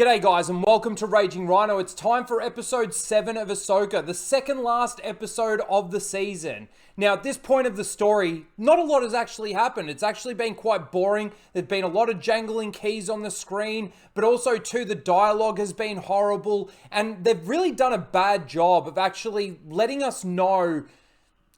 G'day guys and welcome to Raging Rhino. It's time for episode 7 of Ahsoka, the second last episode of the season. Now at this point of the story, not a lot has actually happened. It's actually been quite boring. There's been a lot of jangling keys on the screen, but also too the dialogue has been horrible, and they've really done a bad job of actually letting us know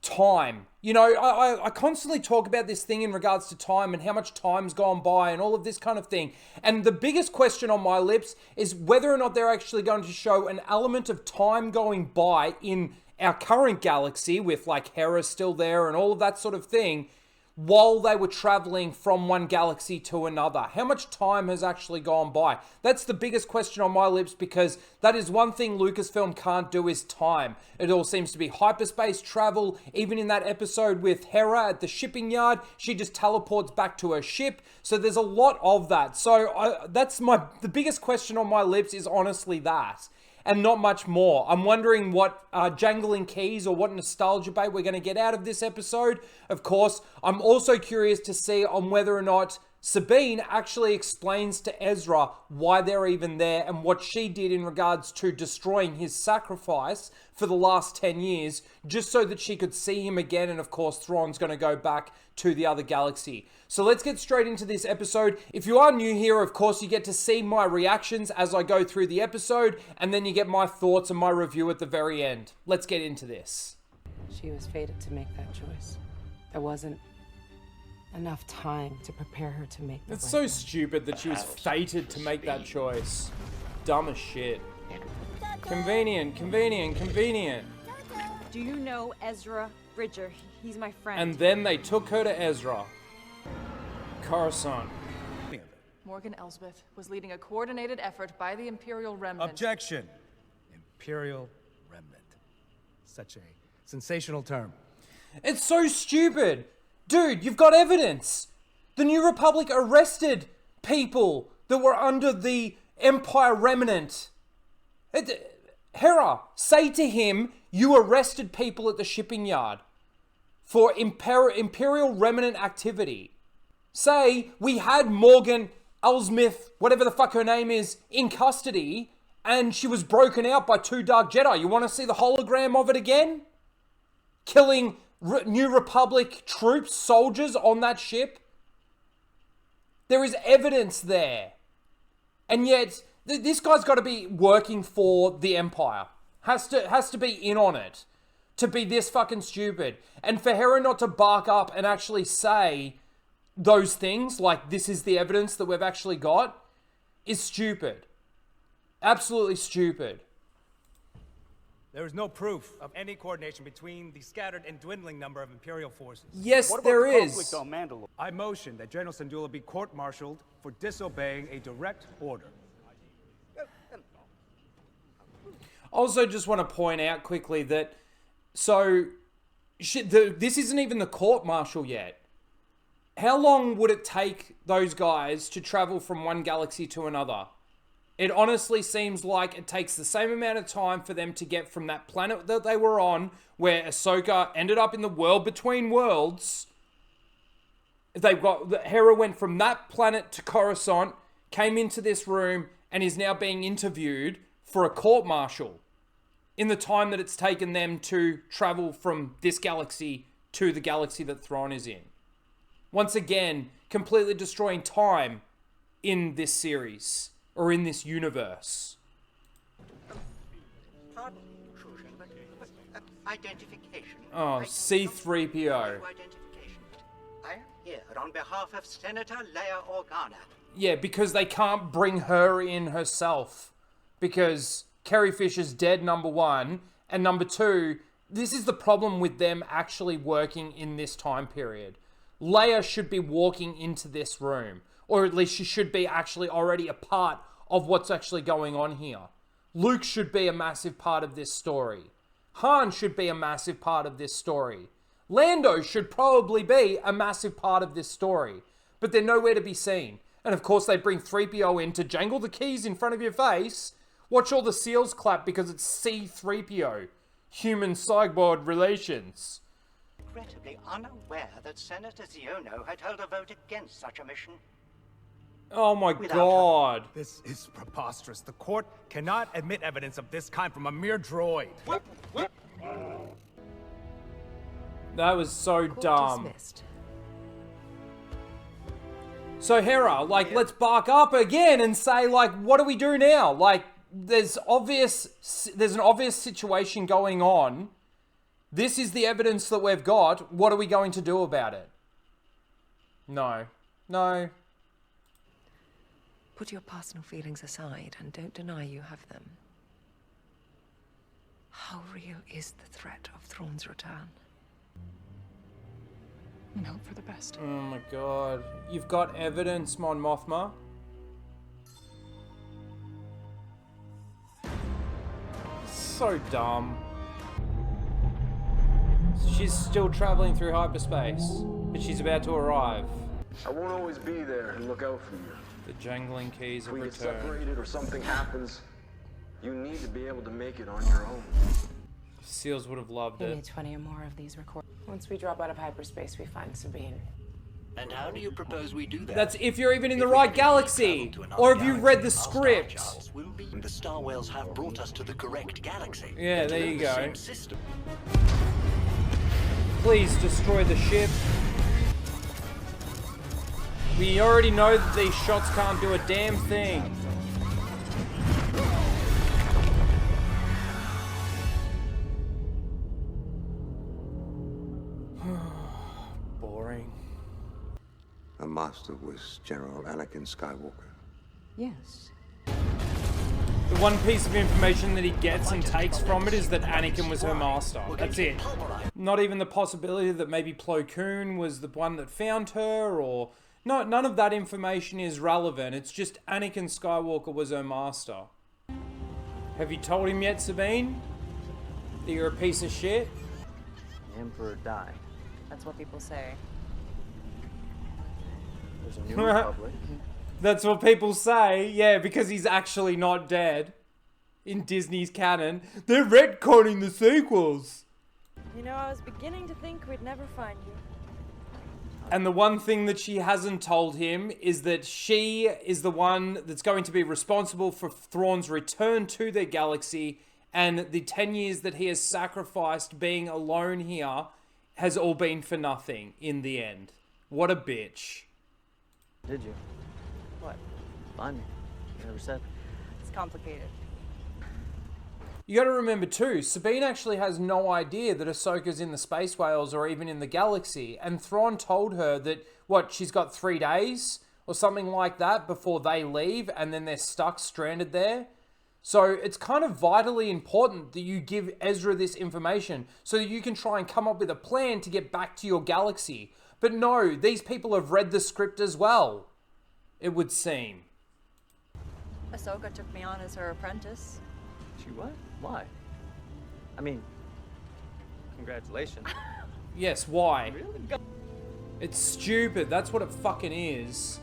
time. You know, I constantly talk about this thing in regards to time and how much time's gone by and all of this kind of thing. And the biggest question on my lips is whether or not they're actually going to show an element of time going by in our current galaxy with like Hera still there and all of that sort of thing while they were traveling from one galaxy to another. How much time has actually gone by? That's the biggest question on my lips, because that is one thing Lucasfilm can't do is time. It all seems to be hyperspace travel. Even in that episode with Hera at the shipping yard, she just teleports back to her ship. So there's a lot of that. So the biggest question on my lips is honestly that. And not much more. I'm wondering what jangling keys or what nostalgia bait we're going to get out of this episode. Of course, I'm also curious to see on whether or not Sabine actually explains to Ezra why they're even there and what she did in regards to destroying his sacrifice for the last 10 years, just so that she could see him again. And of course, Thrawn's going to go back to the other galaxy. So let's get straight into this episode. If you are new here, of course, you get to see my reactions as I go through the episode, and then you get my thoughts and my review at the very end. Let's get into this. She was fated to make that choice. There wasn't enough time to prepare her to make the It's right so one. stupid that she was fated to make that choice. Dumb as shit. Convenient. Do you know Ezra Bridger? He's my friend. And then they took her to Ezra. Coruscant. Morgan Elsbeth was leading a coordinated effort by the Imperial Remnant. Objection! Imperial Remnant. Such a sensational term. It's so stupid. Dude, you've got evidence. The New Republic arrested people that were under the Empire Remnant. Hera, say to him, you arrested people at the shipping yard for Imperial Remnant activity. Say, we had Morgan Elsbeth, whatever the fuck her name is, in custody, and she was broken out by 2 Dark Jedi. You want to see the hologram of it again? Killing New Republic troops, soldiers on that ship? There is evidence there. And yet, this guy's got to be working for the Empire. Has to be in on it to be this fucking stupid. And for Hera not to bark up and actually say those things, like this is the evidence that we've actually got, is stupid. Absolutely stupid. There is no proof of any coordination between the scattered and dwindling number of Imperial forces. Yes, there is. I motion that General Syndulla be court-martialed for disobeying a direct order. Also, just want to point out quickly that, this isn't even the court-martial yet. How long would it take those guys to travel from one galaxy to another? It honestly seems like it takes the same amount of time for them to get from that planet that they were on, where Ahsoka ended up in the world between worlds. Hera went from that planet to Coruscant, came into this room, and is now being interviewed for a court-martial in the time that it's taken them to travel from this galaxy to the galaxy that Thrawn is in. Once again, completely destroying time in this series, or in this universe. Pardon, but identification. Oh, C-3PO. Identification. I am here on behalf of Senator Leia Organa. Yeah, because they can't bring her in herself. Because Carrie Fisher's dead, number one. And number two, this is the problem with them actually working in this time period. Leia should be walking into this room. Or at least she should be actually already a part of what's actually going on here. Luke should be a massive part of this story. Han should be a massive part of this story. Lando should probably be a massive part of this story. But they're nowhere to be seen. And of course they bring 3PO in to jangle the keys in front of your face. Watch all the seals clap because it's C-3PO. Human-cyborg relations. Regrettably unaware that Senator Ziono had held a vote against such a mission. Oh my Without her. god. This is preposterous. The court cannot admit evidence of this kind from a mere droid. That was so dumb. Dismissed. So Hera, like, let's bark up again and say, like, what do we do now? Like, there's an obvious situation going on. This is the evidence that we've got. What are we going to do about it? No. No. Put your personal feelings aside and don't deny you have them. How real is the threat of Thrawn's return? And hope for the best. Oh my god. You've got evidence, Mon Mothma. So dumb. She's still traveling through hyperspace, but she's about to arrive. I won't always be there and look out for you. The jangling keys If have we get returned. separated or something happens, you need to be able to make it on your own. Seals would have loved We need it. 20 or more of these records. Once we drop out of hyperspace, we find Sabine. And how do you propose we do that? That's if you're even in the right galaxy. Or have you read the script? The Star Whales have brought us to the correct galaxy. Yeah, To there learn you the go. same system. Please destroy the ship. We already know that these shots can't do a damn thing. Boring. A master was General Anakin Skywalker. Yes. The one piece of information that he gets and takes from it is that Anakin was her master. That's it. Not even the possibility that maybe Plo Koon was the one that found her, or... No, none of that information is relevant. It's just Anakin Skywalker was her master. Have you told him yet, Sabine? That you're a piece of shit? The Emperor died. That's what people say. There's a new republic. That's what people say. Yeah, because he's actually not dead. In Disney's canon. They're retconning the sequels. You know, I was beginning to think we'd never find you. And the one thing that she hasn't told him is that she is the one that's going to be responsible for Thrawn's return to their galaxy, and the 10 years that he has sacrificed being alone here has all been for nothing in the end. What a bitch. Did you? What? Find me. You never said. It's complicated. You gotta remember too, Sabine actually has no idea that Ahsoka's in the Space Whales or even in the galaxy. And Thrawn told her that, what, she's got 3 days or something like that before they leave, and then they're stuck, stranded there. So it's kind of vitally important that you give Ezra this information so that you can try and come up with a plan to get back to your galaxy. But no, these people have read the script as well, it would seem. Ahsoka took me on as her apprentice. She what? Why? I mean, congratulations. Yes, why? Really? It's stupid. That's what it fucking is.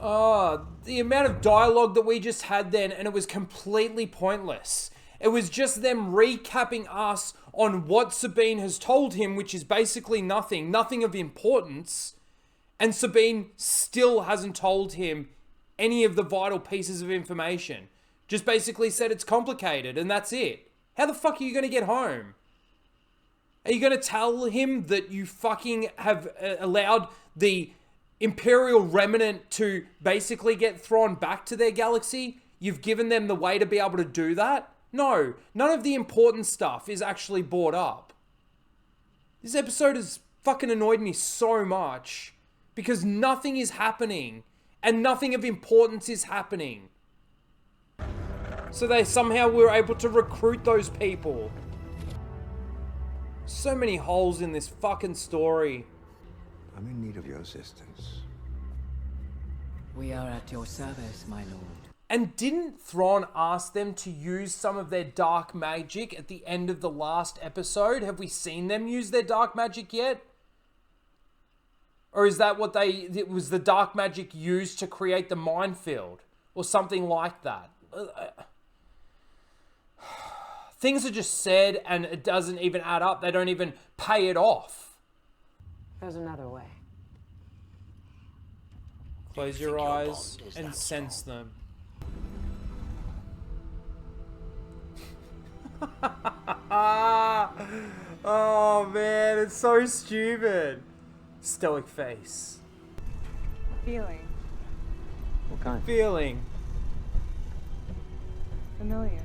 Oh, the amount of dialogue that we just had then, and it was completely pointless. It was just them recapping us on what Sabine has told him, which is basically nothing of importance. And Sabine still hasn't told him any of the vital pieces of information. Just basically said it's complicated, and that's it. How the fuck are you going to get home? Are you going to tell him that you fucking have allowed the Imperial remnant to basically get Thrawn back to their galaxy? You've given them the way to be able to do that? No, none of the important stuff is actually brought up. This episode has fucking annoyed me so much because nothing is happening and nothing of importance is happening. So they somehow were able to recruit those people. So many holes in this fucking story. I'm in need of your assistance. We are at your service, my lord. And didn't Thrawn ask them to use some of their dark magic at the end of the last episode? Have we seen them use their dark magic yet? Or is that what it was the dark magic used to create the minefield? Or something like that? Things are just said and it doesn't even add up. They don't even pay it off. There's another way. Close your eyes and sense them. Oh man, it's so stupid. Stoic face. Feeling What kind? Feeling. familiar.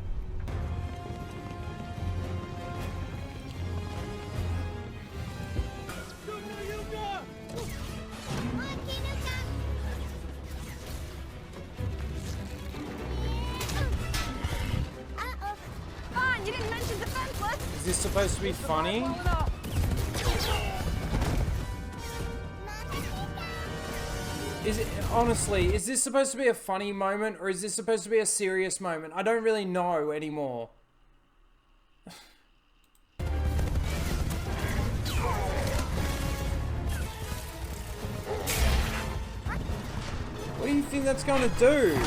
You didn't mention defenseless. Is this supposed to be funny? Is it, honestly, is this supposed to be a funny moment or is this supposed to be a serious moment? I don't really know anymore. What do you think that's gonna do?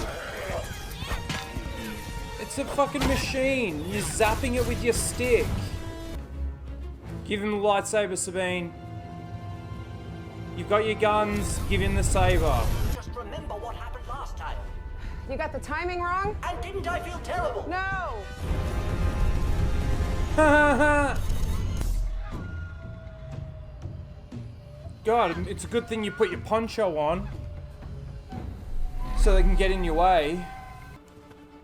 It's a fucking machine. You're zapping it with your stick. Give him the lightsaber, Sabine. You've got your guns. Give him the saber. Just remember what happened last time. You got the timing wrong? And didn't I feel terrible? No! God, it's a good thing you put your poncho on. So they can get in your way.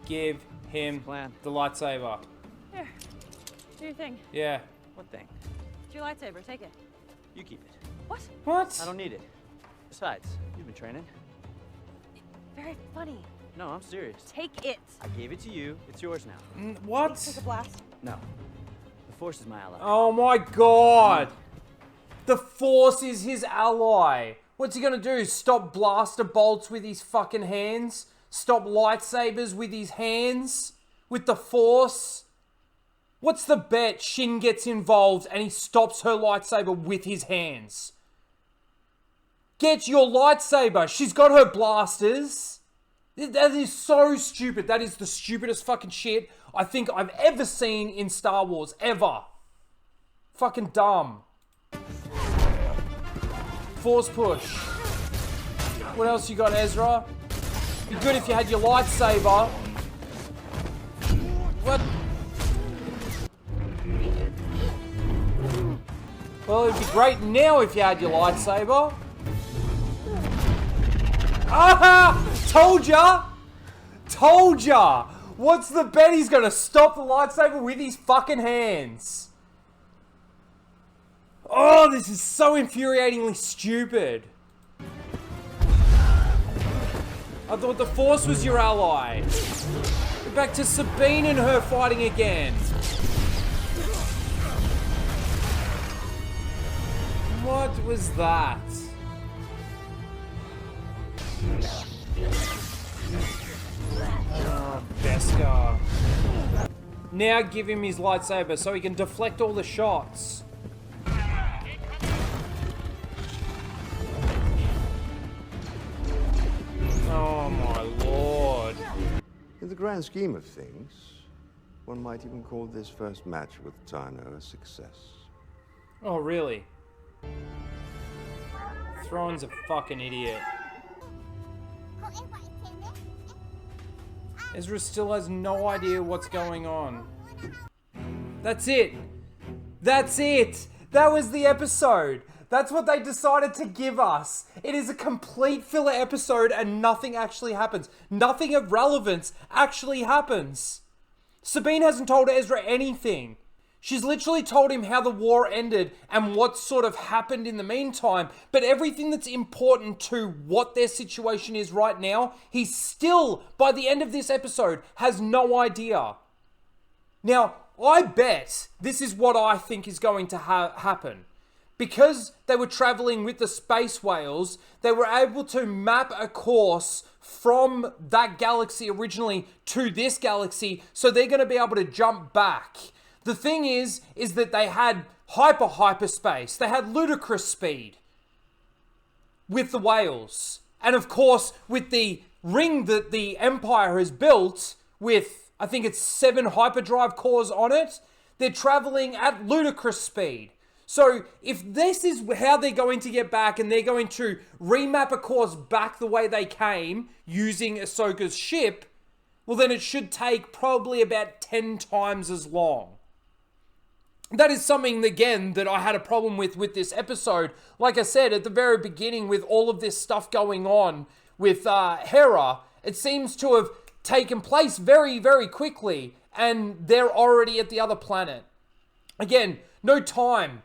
Give him Plan. the lightsaber. Here, do your thing. Yeah. What thing? It's your lightsaber. Take it. You keep it. What? What? I don't need it. Besides, you've been training. Very funny. No, I'm serious. Take it. I gave it to you. It's yours now. Take What? a blast. No. The Force is my ally. Oh my god. The Force is his ally. What's he gonna do? Stop blaster bolts with his fucking hands? Stop lightsabers with his hands? With the Force? What's the bet? Shin gets involved and he stops her lightsaber with his hands. Get your lightsaber. She's got her blasters. That is so stupid. That is the stupidest fucking shit I think I've ever seen in Star Wars. Ever. Fucking dumb. Force push. What else you got, Ezra? Be good if you had your lightsaber. What? Well, it'd be great now if you had your lightsaber. Ah! Told ya! Told ya! What's the bet? He's gonna stop the lightsaber with his fucking hands. Oh, this is so infuriatingly stupid. I thought the Force was your ally. We're back to Sabine and her fighting again. What was that? Oh, Beskar. Now give him his lightsaber so he can deflect all the shots. Oh my lord. In the grand scheme of things, one might even call this first match with Tano a success. Oh really? Thrawn's a fucking idiot. Ezra still has no idea what's going on. That's it. That's it. That was the episode. That's what they decided to give us. It is a complete filler episode and nothing actually happens. Nothing of relevance actually happens. Sabine hasn't told Ezra anything. She's literally told him how the war ended and what sort of happened in the meantime, but everything that's important to what their situation is right now, he still, by the end of this episode, has no idea. Now, I bet this is what I think is going to happen. Because they were traveling with the space whales, they were able to map a course from that galaxy originally to this galaxy, so they're going to be able to jump back. The thing is that they had hyperspace. They had ludicrous speed with the whales. And of course, with the ring that the Empire has built with, I think it's 7 hyperdrive cores on it, they're traveling at ludicrous speed. So if this is how they're going to get back and they're going to remap a course back the way they came using Ahsoka's ship, well then it should take probably about 10 times as long. That is something, again, that I had a problem with this episode. Like I said, at the very beginning, with all of this stuff going on with Hera, it seems to have taken place very, very quickly, and they're already at the other planet. Again, no time.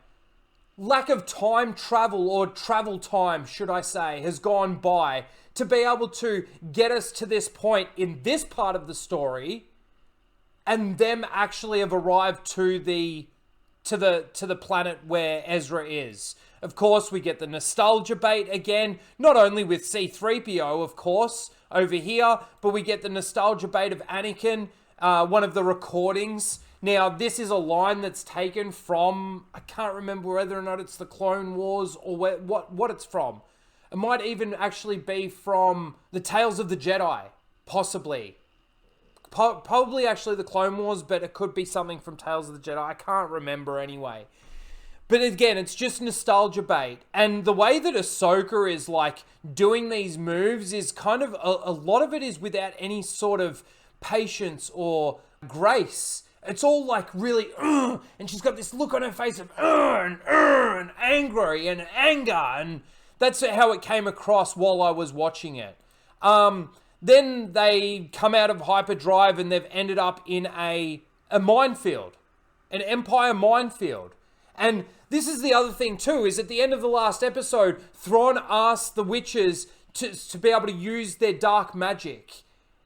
Lack of time travel, or travel time, should I say, has gone by to be able to get us to this point in this part of the story, and them actually have arrived to the planet where Ezra is. Of course, we get the nostalgia bait again, not only with C-3PO, of course, over here, but we get the nostalgia bait of Anakin, one of the recordings. Now, this is a line that's taken from, I can't remember whether or not it's the Clone Wars or what it's from. It might even actually be from the Tales of the Jedi, possibly. Probably actually the Clone Wars, but it could be something from Tales of the Jedi. I can't remember anyway. But again, it's just nostalgia bait. And the way that Ahsoka is like doing these moves is kind of, a lot of it is without any sort of patience or grace. It's all like really, and she's got this look on her face of, and angry and anger. And that's how it came across while I was watching it. Then they come out of hyperdrive and they've ended up in a minefield, an Empire minefield. And this is the other thing too, is at the end of the last episode, Thrawn asked the witches to be able to use their dark magic.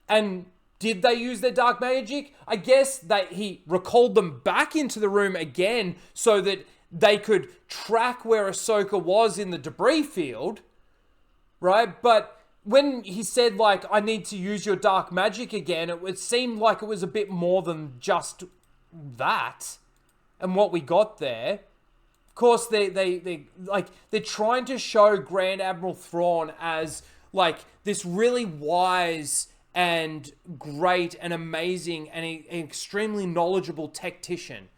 And did they use their dark magic? I guess that he recalled them back into the room again so that they could track where Ahsoka was in the debris field, right? But when he said, like, I need to use your dark magic again, it seemed like it was a bit more than just that and what we got there. Of course, they're trying to show Grand Admiral Thrawn as, like, this really wise and great and amazing and extremely knowledgeable tactician.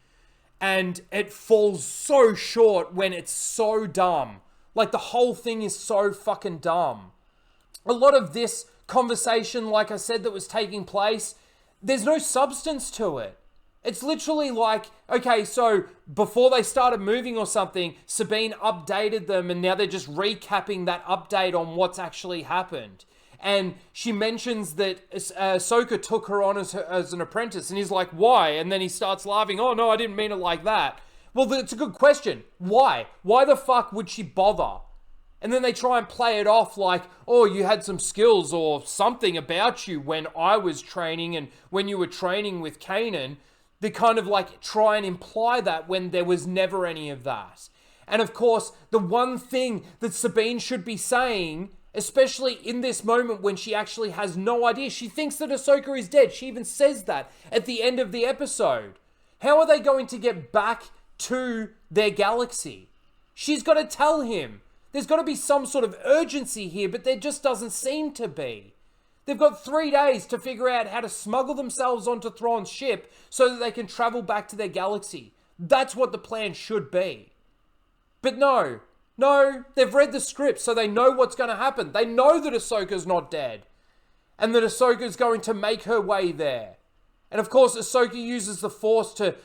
And it falls so short when it's so dumb. Like, the whole thing is so fucking dumb. A lot of this conversation, like I said, that was taking place, there's no substance to it. It's literally like, okay, so before they started moving or something, Sabine updated them and now they're just recapping that update on what's actually happened. And she mentions that Ahsoka took her on as an apprentice, and he's like, why? And then he starts laughing, oh no, I didn't mean it like that. Well, it's a good question. Why? Why the fuck would she bother? And then they try and play it off like, oh, you had some skills or something about you when I was training and when you were training with Kanan. They kind of like try and imply that when there was never any of that. And of course, the one thing that Sabine should be saying, especially in this moment when she actually has no idea, she thinks that Ahsoka is dead. She even says that at the end of the episode. How are they going to get back to their galaxy? She's got to tell him. There's got to be some sort of urgency here, but there just doesn't seem to be. They've got 3 days to figure out how to smuggle themselves onto Thrawn's ship so that they can travel back to their galaxy. That's what the plan should be. But no, they've read the script, so they know what's going to happen. They know that Ahsoka's not dead, and that Ahsoka's going to make her way there. And of course, Ahsoka uses the Force to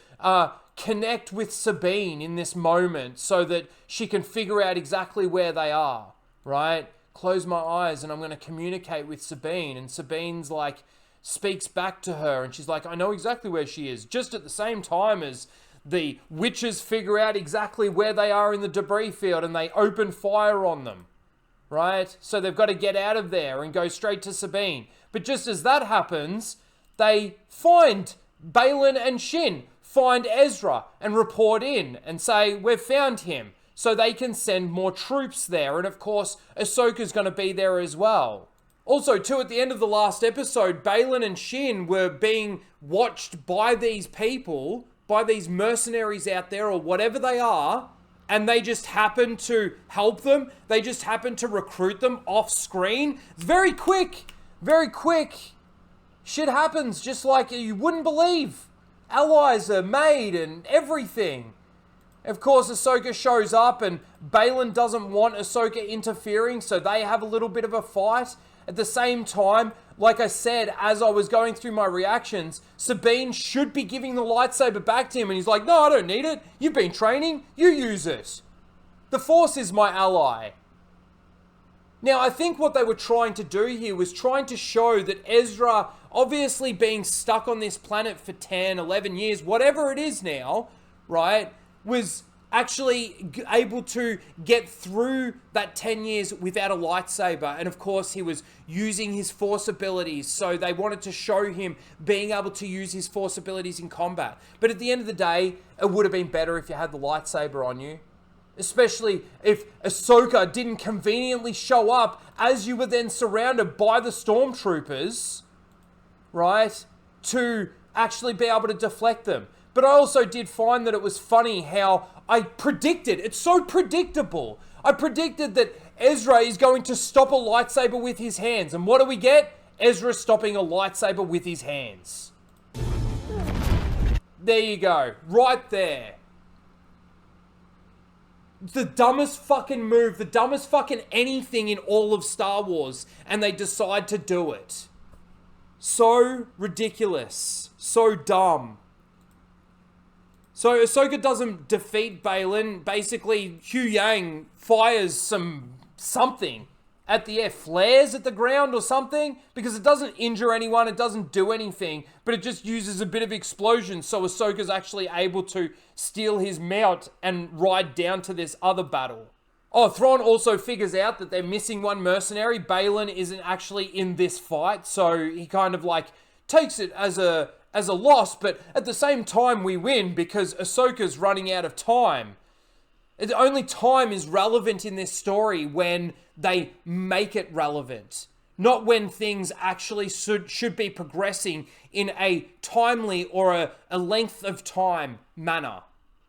connect with Sabine in this moment so that she can figure out exactly where they are, right? Close my eyes and I'm going to communicate with Sabine. And Sabine's like, speaks back to her and she's like, I know exactly where she is. Just at the same time as the witches figure out exactly where they are in the debris field and they open fire on them, right? So they've got to get out of there and go straight to Sabine. But just as that happens, they find Baylan and Shin, find Ezra and report in and say, we've found him. So they can send more troops there. And of course, Ahsoka's going to be there as well. Also, too, at the end of the last episode, Baylan and Shin were being watched by these people, by these mercenaries out there or whatever they are, and they just happen to help them. They just happen to recruit them off screen. It's very quick. Very quick. Shit happens just like you wouldn't believe. Allies are made and everything. Of course, Ahsoka shows up and Baylan doesn't want Ahsoka interfering, so they have a little bit of a fight. At the same time, like I said, as I was going through my reactions, Sabine should be giving the lightsaber back to him, and he's like, no, I don't need it. You've been training. You use it. The Force is my ally. Now, I think what they were trying to do here was trying to show that Ezra, obviously being stuck on this planet for 10, 11 years, whatever it is now, right, was actually able to get through that 10 years without a lightsaber. And of course, he was using his Force abilities. So they wanted to show him being able to use his Force abilities in combat. But at the end of the day, it would have been better if you had the lightsaber on you. Especially if Ahsoka didn't conveniently show up as you were then surrounded by the stormtroopers, right, to actually be able to deflect them. But I also did find that it was funny how I predicted, it's so predictable. I predicted that Ezra is going to stop a lightsaber with his hands. And what do we get? Ezra stopping a lightsaber with his hands. There you go. Right there. The dumbest fucking move, the dumbest fucking anything in all of Star Wars, and they decide to do it. So ridiculous. So dumb. So Ahsoka doesn't defeat Baylan. Basically, Hu Yang fires something at the air, flares at the ground or something, because it doesn't injure anyone, it doesn't do anything, but it just uses a bit of explosion, so Ahsoka's actually able to steal his mount and ride down to this other battle. Oh, Thrawn also figures out that they're missing one mercenary. Baylan isn't actually in this fight, so he kind of like takes it as a loss, but at the same time we win because Ahsoka's running out of time. The only time is relevant in this story when they make it relevant, not when things actually should be progressing in a timely or a length of time manner.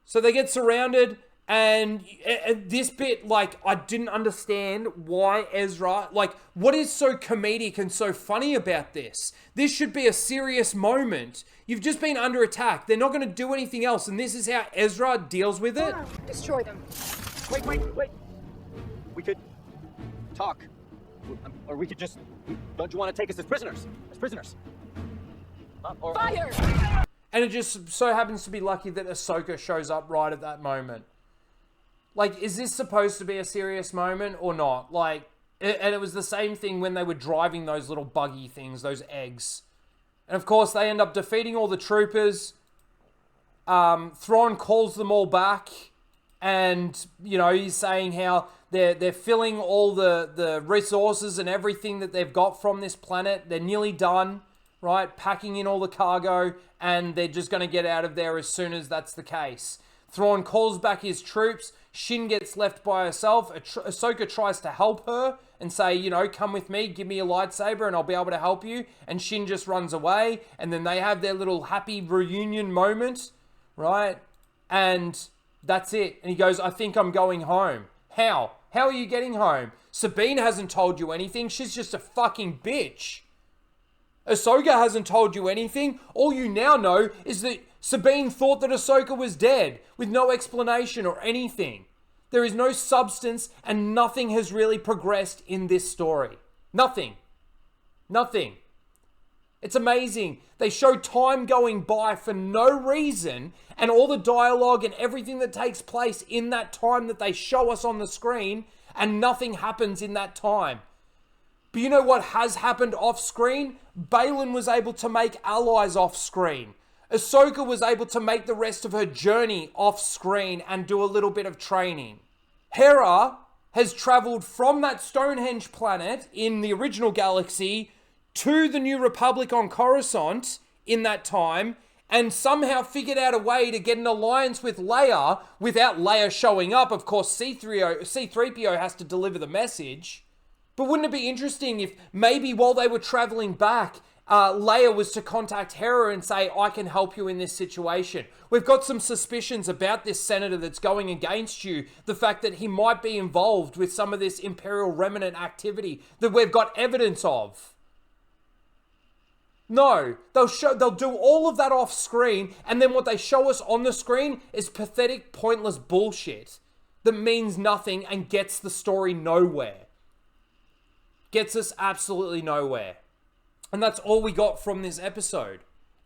So they get surrounded, and at this bit, like, I didn't understand why Ezra, like, what is so comedic and so funny about this? This should be a serious moment. You've just been under attack. They're not going to do anything else, and this is how Ezra deals with it. Destroy them. Wait. We could talk. Or we could just... Don't you want to take us as prisoners? Fire! And it just so happens to be lucky that Ahsoka shows up right at that moment. Like, is this supposed to be a serious moment or not? Like, and it was the same thing when they were driving those little buggy things, those eggs. And of course, they end up defeating all the troopers. Thrawn calls them all back. And, you know, he's saying how they're filling all the resources and everything that they've got from this planet. They're nearly done, right? Packing in all the cargo. And they're just going to get out of there as soon as that's the case. Thrawn calls back his troops. Shin gets left by herself. Ahsoka tries to help her and say, you know, come with me, give me a lightsaber and I'll be able to help you. And Shin just runs away. And then they have their little happy reunion moment, right? And that's it. And he goes, I think I'm going home. How? How are you getting home? Sabine hasn't told you anything. She's just a fucking bitch. Ahsoka hasn't told you anything. All you now know is that Sabine thought that Ahsoka was dead with no explanation or anything. There is no substance and nothing has really progressed in this story. Nothing. It's amazing. They show time going by for no reason, and all the dialogue and everything that takes place in that time that they show us on the screen, and nothing happens in that time. But you know what has happened off screen? Baylan was able to make allies off screen. Ahsoka was able to make the rest of her journey off screen and do a little bit of training. Hera has traveled from that Stonehenge planet in the original galaxy to the New Republic on Coruscant in that time, and somehow figured out a way to get an alliance with Leia without Leia showing up. Of course, C-3PO has to deliver the message. But wouldn't it be interesting if maybe while they were traveling back, Leia was to contact Hera and say, I can help you in this situation. We've got some suspicions about this senator that's going against you. The fact that he might be involved with some of this Imperial Remnant activity that we've got evidence of. No, they'll do all of that off screen, and then what they show us on the screen is pathetic, pointless bullshit that means nothing and gets the story nowhere. Gets us absolutely nowhere. And that's all we got from this episode.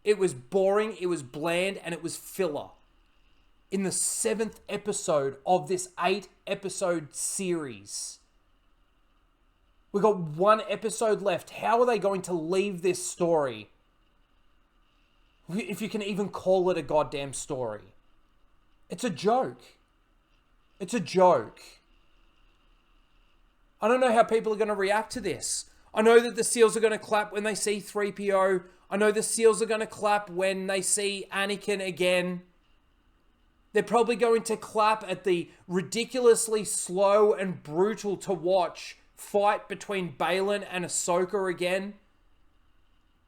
It was boring, it was bland, and it was filler. In the 7th episode of this 8-episode series. We got 1 episode left. How are they going to leave this story? If you can even call it a goddamn story. It's a joke. It's a joke. I don't know how people are going to react to this. I know that the SEALs are going to clap when they see 3PO. I know the SEALs are going to clap when they see Anakin again. They're probably going to clap at the ridiculously slow and brutal to watch fight between Baylan and Ahsoka again.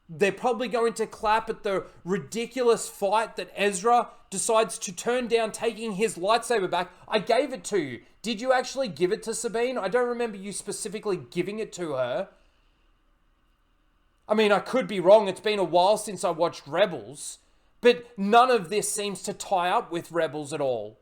They're probably going to clap at the ridiculous fight that Ezra decides to turn down taking his lightsaber back. I gave it to you. Did you actually give it to Sabine? I don't remember you specifically giving it to her. I mean, I could be wrong. It's been a while since I watched Rebels. But none of this seems to tie up with Rebels at all.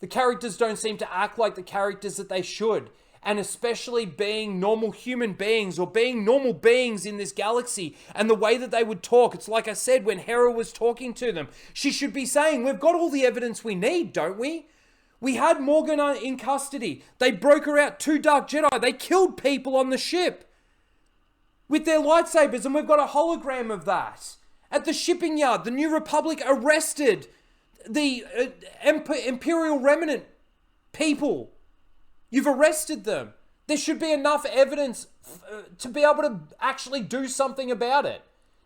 The characters don't seem to act like the characters that they should. And especially being normal human beings or being normal beings in this galaxy and the way that they would talk. It's like I said, when Hera was talking to them, she should be saying, we've got all the evidence we need, don't we? We had Morgan in custody. They broke her out, 2 Dark Jedi. They killed people on the ship with their lightsabers, and we've got a hologram of that. At the shipping yard, the New Republic arrested the Imperial Remnant people. You've arrested them. There should be enough evidence to be able to actually do something about it.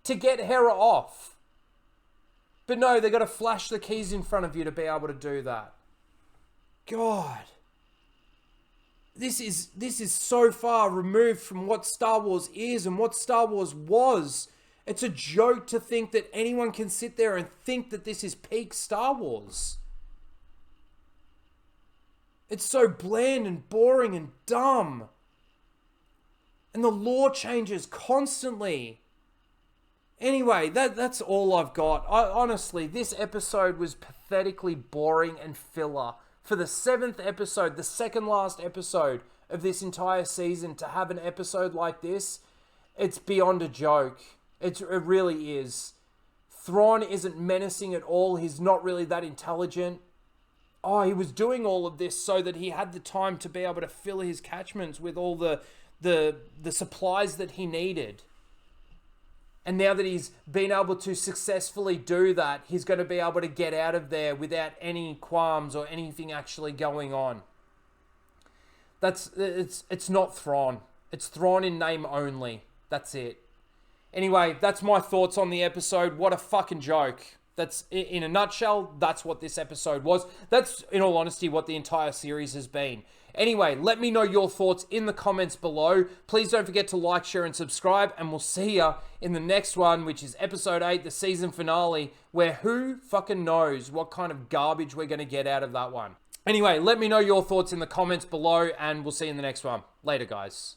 To get Hera off. But no, they've got to flash the keys in front of you to be able to do that. God. This is so far removed from what Star Wars is and what Star Wars was. It's a joke to think that anyone can sit there and think that this is peak Star Wars. It's so bland and boring and dumb. And the lore changes constantly. Anyway, that's all I've got. Honestly, this episode was pathetically boring and filler. For the 7th episode, the second last episode of this entire season, to have an episode like this, it's beyond a joke. It really is. Thrawn isn't menacing at all. He's not really that intelligent. Oh, he was doing all of this so that he had the time to be able to fill his catchments with all the supplies that he needed. And now that he's been able to successfully do that, he's going to be able to get out of there without any qualms or anything actually going on. It's not Thrawn. It's Thrawn in name only. That's it. Anyway, that's my thoughts on the episode. What a fucking joke. That's, in a nutshell, that's what this episode was. That's, in all honesty, what the entire series has been. Anyway, let me know your thoughts in the comments below. Please don't forget to like, share, and subscribe. And we'll see ya in the next one, which is episode 8, the season finale, where who fucking knows what kind of garbage we're going to get out of that one. Anyway, let me know your thoughts in the comments below, and we'll see you in the next one. Later, guys.